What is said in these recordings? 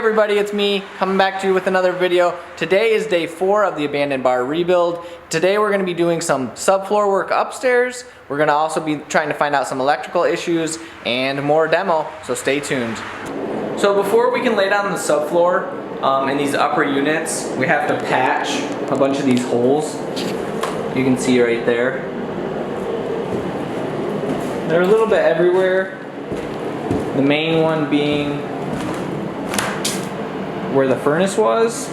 everybody, it's me coming back to you with another video. Today is day 4 of the abandoned bar rebuild. Today we're going to be doing some subfloor work upstairs. We're going to also be trying to find out some electrical issues and more demo, so stay tuned. So before we can lay down the subfloor in these upper units, we have to patch a bunch of these holes. You can see right there. They're a little bit everywhere. The main one being where the furnace was.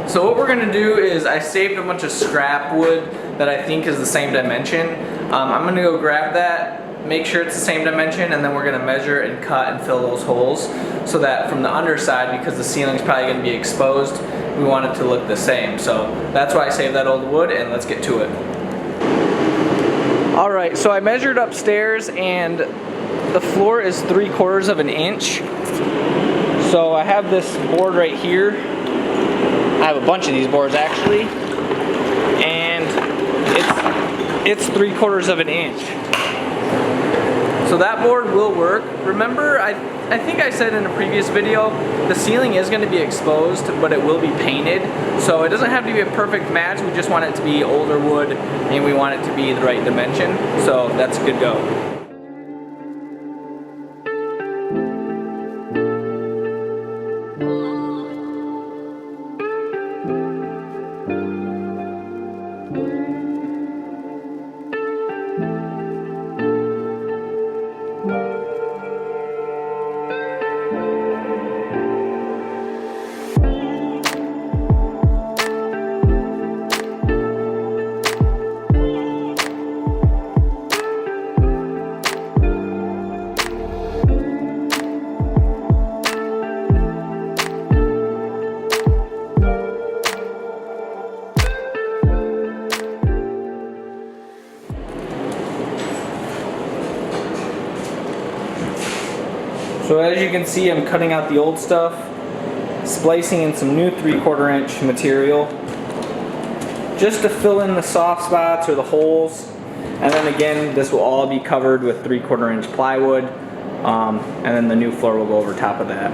So what we're gonna do is I saved a bunch of scrap wood that I think is the same dimension. I'm gonna go grab that, make sure it's the same dimension, and then we're gonna measure and cut and fill those holes so that from the underside, because the ceiling's probably gonna be exposed, we want it to look the same. So that's why I saved that old wood, and let's get to it. All right, so I measured upstairs and the floor is 3/4 of an inch. So I have this board right here. I have a bunch of these boards actually, and it's 3/4 of an inch. So that board will work. Remember, I think I said in a previous video, the ceiling is going to be exposed, but it will be painted. So it doesn't have to be a perfect match. We just want it to be older wood, and we want it to be the right dimension. So that's a good go. So as you can see, I'm cutting out the old stuff, splicing in some new 3/4 inch material, just to fill in the soft spots or the holes. And then again, this will all be covered with 3/4 inch plywood, and then the new floor will go over top of that.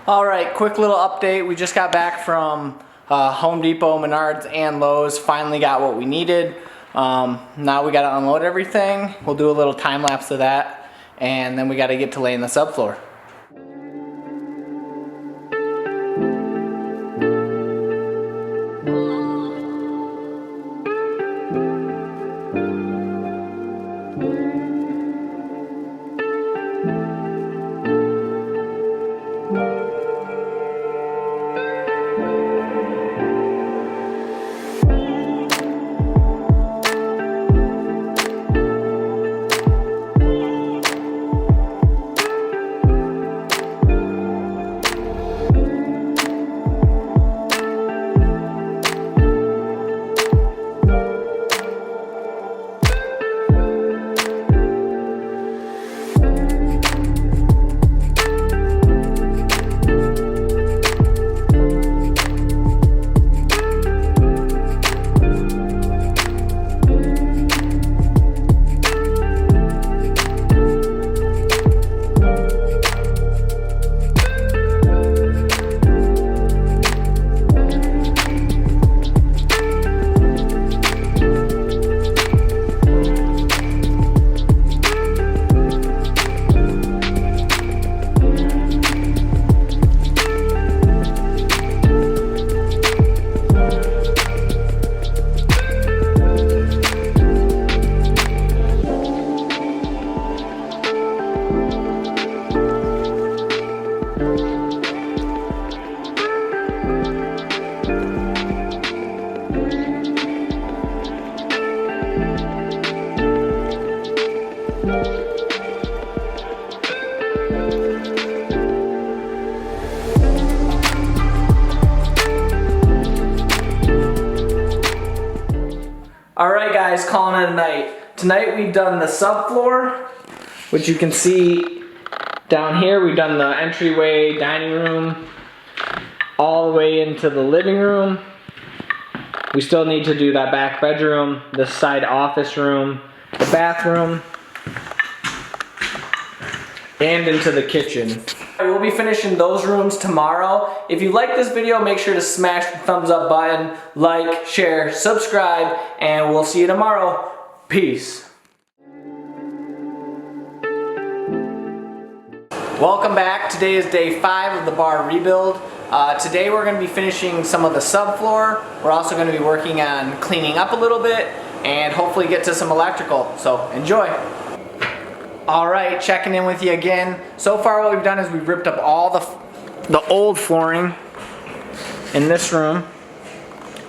All right, quick little update. We just got back from Home Depot, Menards, and Lowe's. Finally got what we needed. Now we gotta unload everything. We'll do a little time lapse of that, and then we gotta get to laying the subfloor. Alright guys, calling it a night. Tonight we've done the subfloor, which you can see down here. We've done the entryway, dining room, all the way into the living room. We still need to do that back bedroom, this side office room, the bathroom, and into the kitchen. We'll be finishing those rooms tomorrow. If you like this video, make sure to smash the thumbs up button, like, share, subscribe, and we'll see you tomorrow. Peace. Welcome back. Today is day 5 of the bar rebuild. Today we're going to be finishing some of the subfloor. We're also going to be working on cleaning up a little bit and hopefully get to some electrical. So enjoy. Alright, checking in with you again. So far what we've done is we've ripped up all the old flooring in this room,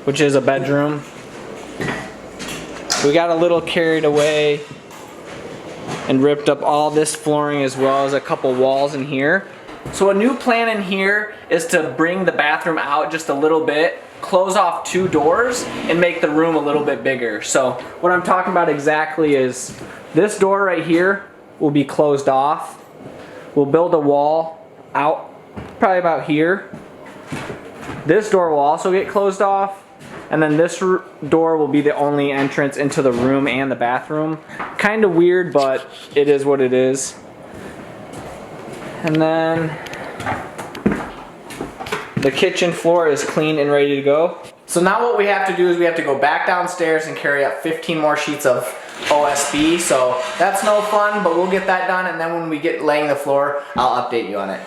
which is a bedroom. We got a little carried away and ripped up all this flooring as well as a couple walls in here. So a new plan in here is to bring the bathroom out just a little bit, close off 2 doors, and make the room a little bit bigger. So what I'm talking about exactly is this door right here will be closed off. We'll build a wall out probably about here. This door will also get closed off, and then this door will be the only entrance into the room and the bathroom. Kind of weird, but it is what it is. And then the kitchen floor is clean and ready to go. So now what we have to do is we have to go back downstairs and carry up 15 more sheets of OSB. So that's no fun, but we'll get that done, and then when we get laying the floor, I'll update you on it.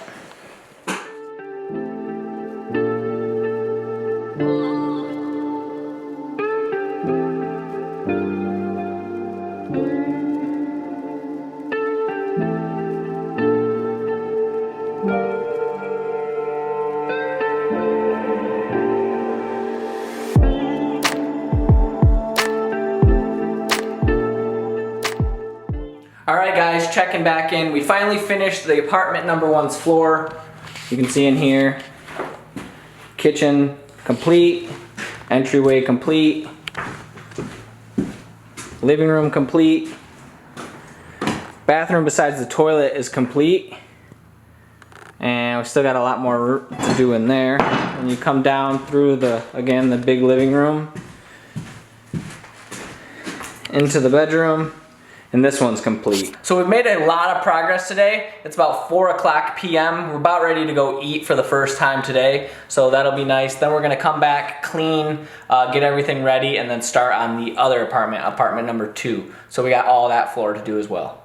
Alright guys, checking back in. We finally finished the apartment number 1's floor. You can see in here, kitchen complete, entryway complete, living room complete, bathroom besides the toilet is complete, and we still got a lot more to do in there. When you come down through again, the big living room, into the bedroom, and this one's complete. So we've made a lot of progress today. It's about 4 o'clock p.m. We're about ready to go eat for the first time today, so that'll be nice. Then we're gonna come back, clean, get everything ready, and then start on the other apartment, apartment number 2. So we got all that floor to do as well.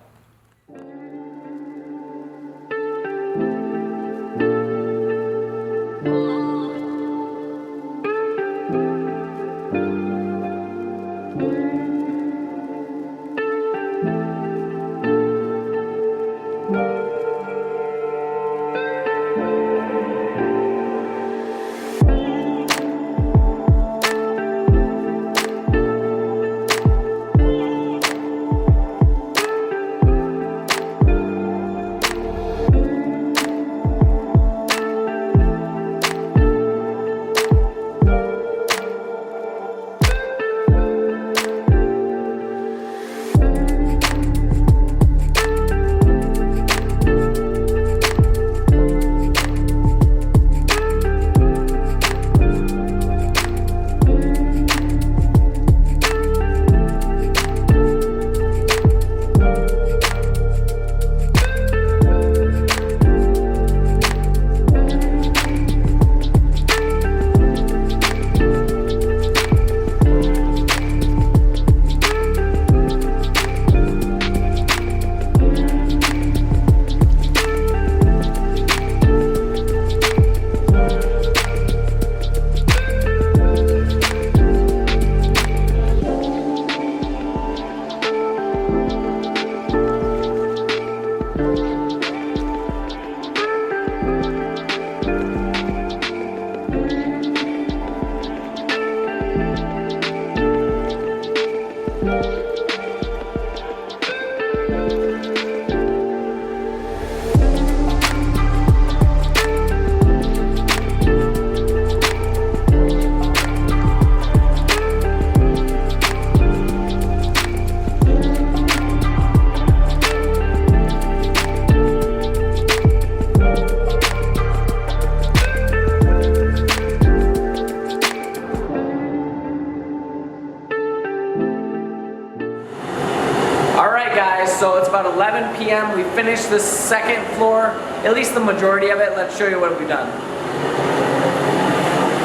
11 p.m. We finished the second floor, at least the majority of it. Let's show you what we've done.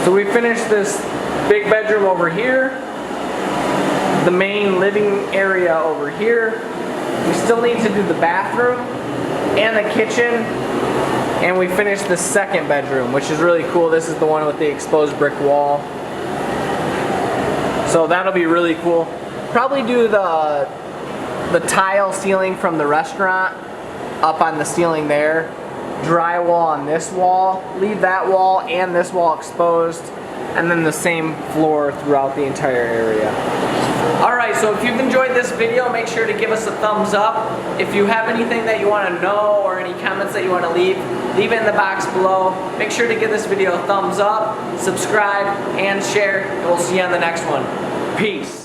So we finished this big bedroom over here, the main living area over here. We still need to do the bathroom and the kitchen, and we finished the second bedroom, which is really cool. This is the one with the exposed brick wall. So that'll be really cool. Probably do the tile ceiling from the restaurant up on the ceiling there. Drywall on this wall. Leave that wall and this wall exposed. And then the same floor throughout the entire area. Alright, so if you've enjoyed this video, make sure to give us a thumbs up. If you have anything that you want to know or any comments that you want to leave it in the box below. Make sure to give this video a thumbs up, subscribe, and share, and we'll see you on the next one. Peace.